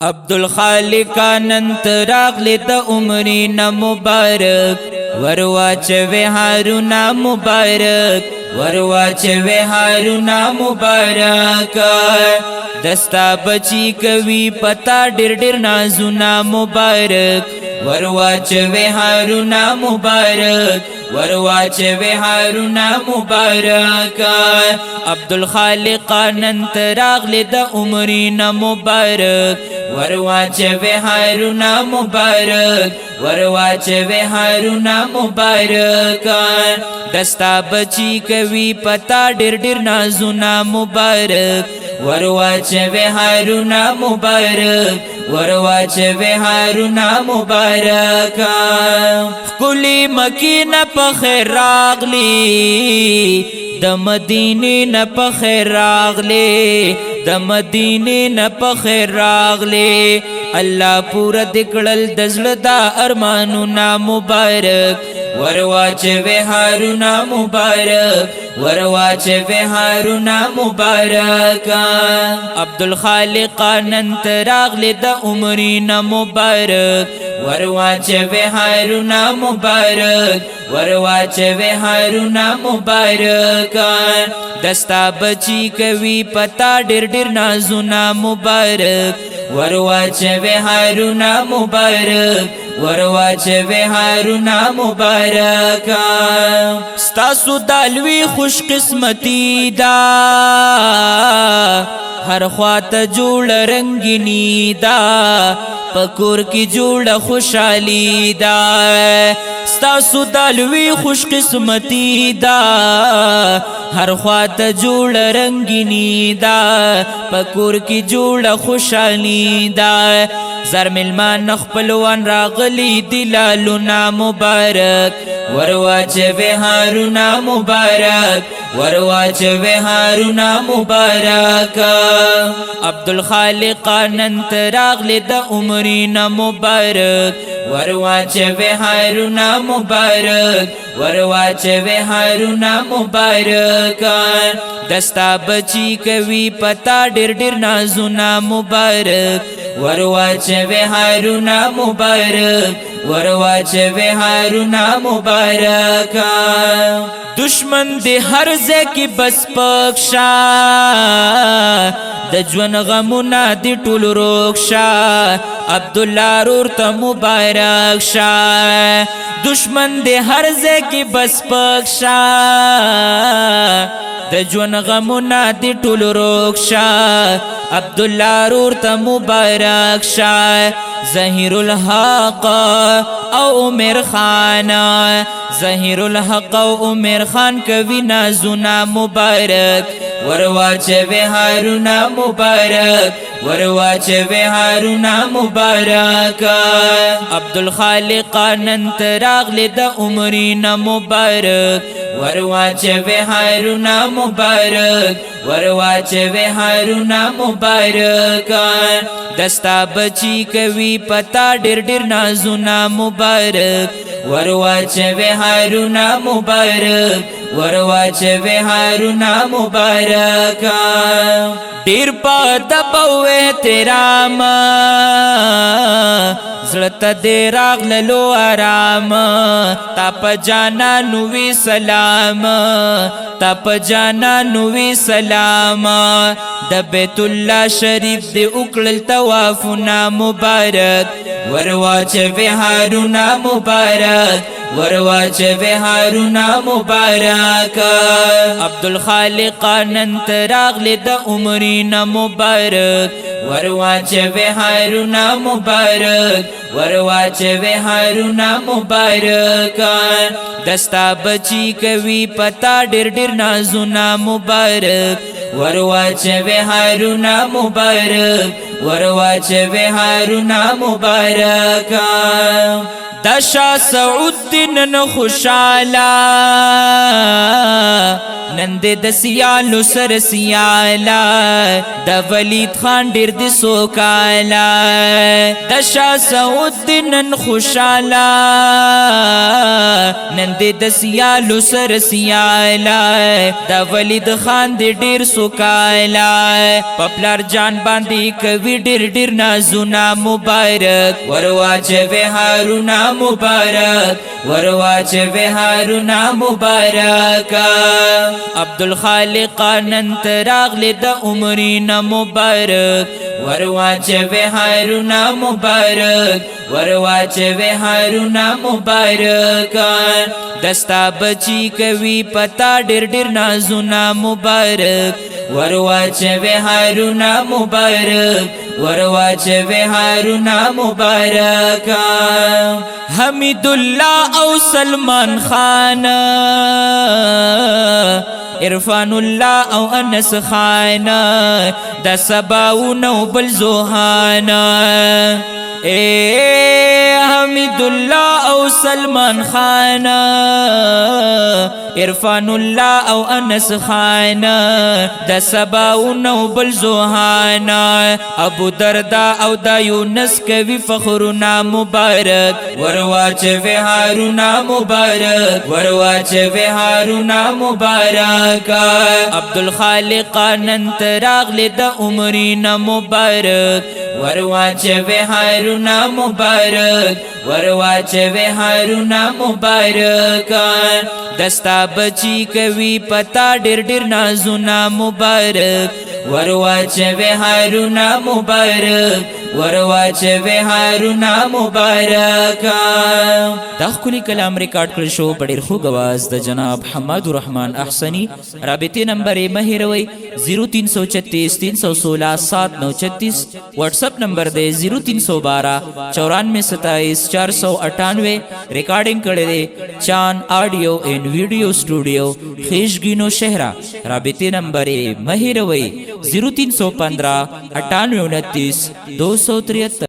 عبدالخالق ننت راغلی د عمرنا مبارک ورواچوی هارونا مبارک ورواچوی هارونا مبارک دستا بچی کوي پتا ډیر ډیر نازونا مبارک ورواچوی هارونا مبارک ورواچوی هارونا مبارک عبدالخالق ننت راغلی د عمرنا مبارک ورواچوی هارونا مبارک ورواچوی هارونا مبارک دستا بچی کوي پتا ډیر ډیر نازونا مبارک ورواچوی هارونا مبارک ورواچوی هارونا مبارک کلی مکینه په خیر راغلی د مدینې نه په خیر راغلی د مدینې نه په خیر راغلی الله پورا دکړل د زړه دا ارمانونه مبارک ورواچوی هارونا مبارک ورواچوی هارونا مبارک عبدالخالق ننت راغلی د عمرنا مبارک ورواچوی هارونا مبارک ورواچوی هارونا مبارک دستا بچی کوي پتا ډیر ډیر نازونا مبارک ورواچوی هارونا مبارک ورواچوی هارونا مبارک ستاسو دالوی خوش قسمتی دا هر خواته جوړ رنگینی دا پکور کی جوړ خوشحالی دا ستاسو دالوی خوش قسمتی دا هر خواته جوړ رنگینی دا پکور کی جوړ خوشحالی دا زر ملمان نخپلوان راغلی دلالونا مبارک ورواچوی هارونا مبارک ورواچوی هارونا مبارک عبدالخالق ننت راغلی د عمرنا مبارک ورواچوی هارونا مبارک ورواچوی هارونا مبارک دستا بچی کوي پتا ډیر ډیر نازونا مبارک ورواچوی هارونا مبارک ورواچوی هارونا مبارک دشمن دی هر ځای کې بس پکشا د ژوند غمونه دی ټول روښا عبدالله رور ته مبارک شه دشمن دی هر ځای کې بس پکشا د ژوند غمونه دی ټول روښا عبدالله رور ته مبارک شه ظهیر الحق او عمر خان ظهیر الحق او عمر خان کوي نازونا مبارک ورواچوی هارونا مبارک ورواچوی هارونا مبارک عبدالخالق ننت راغلی د عمرنا مبارک ورواچوی هارونا مبارک ورواچوی هارونا مبارک دستا بچی کوي پتا ډیر ډیر نازونا مبارک ورواچوی هارونا مبارک ورواچوی هارونا مبارک ډیر پتا په احترام زړه ته راغللو آرام تا په جانا نوې سلام تا په جانا نوې سلام د بیت الله شریف دی وکړل طوافنا مبارک ورواچوی هارونا مبارک ورواچوی هارونا مبارک عبدالخالق ننت راغلی د عمرنا مبارک ورواچوی هارونا مبارک ورواچوی هارونا مبارک دستا بچی کوي پتا ډیر ډیر نازونا مبارک ورواچوی هارونا مبارک ورواچوی هارونا مبارک د شاه سعود دین خوشاله نن د سیالو سر سیاله د ولید خان ډیر د سوکاله د شاه سعود دین خوشاله نن د سیالو سر سیاله د ولید خان د ډیر سوکاله پپلار جان باندې کوي ډیر نازونه مبارک ورواچوي هارونا مبارک ورواچوي هارونا مبارک عبدالخالق نن تراغلی د عمرینا مبارک ورواچوي هارونا مبارک ورواچوي هارونا مبارک دستا بچی کوي پتا ډیر نازونه مبارک ورواچوي هارونا مبارک ورواچوي هارونا مبارک حمید الله او سلمان خان عرفان الله او انس خان د سباونو بل زوهانا حمید الله او سلمان خان عرفان الله او انس خان د سباونو بل زوهانا ابو دردا او د یونس کوي فخرنا مبارک ورواچوي هارونا مبارک ورواچوي هارونا مبارک عبدالخالق نن تراغلی د عمرینا مبارک ورواچوي هارونا مبارک ورواچوي هارونا مبارک دستا بچی کوي پتا ډیر نازونه مبارک ورواچوي هارونا مبارک ورواچوي هارونا مبارک دا ښکلی کلام ریکارډ کړل شو په ډېر خوږ اواز د جناب حماد الرحمن احسنی رابطې نمبر یې مه هېروئ 0336 316 7936 واٹس اپ نمبر دی 0312 94 27 498 ریکارڈنگ کړی دی چاند آډیو اینڈ ویډیو سټوډیو خیشګینو شهرا رابطې نمبر یې مه هېروئ 0315 98 29 273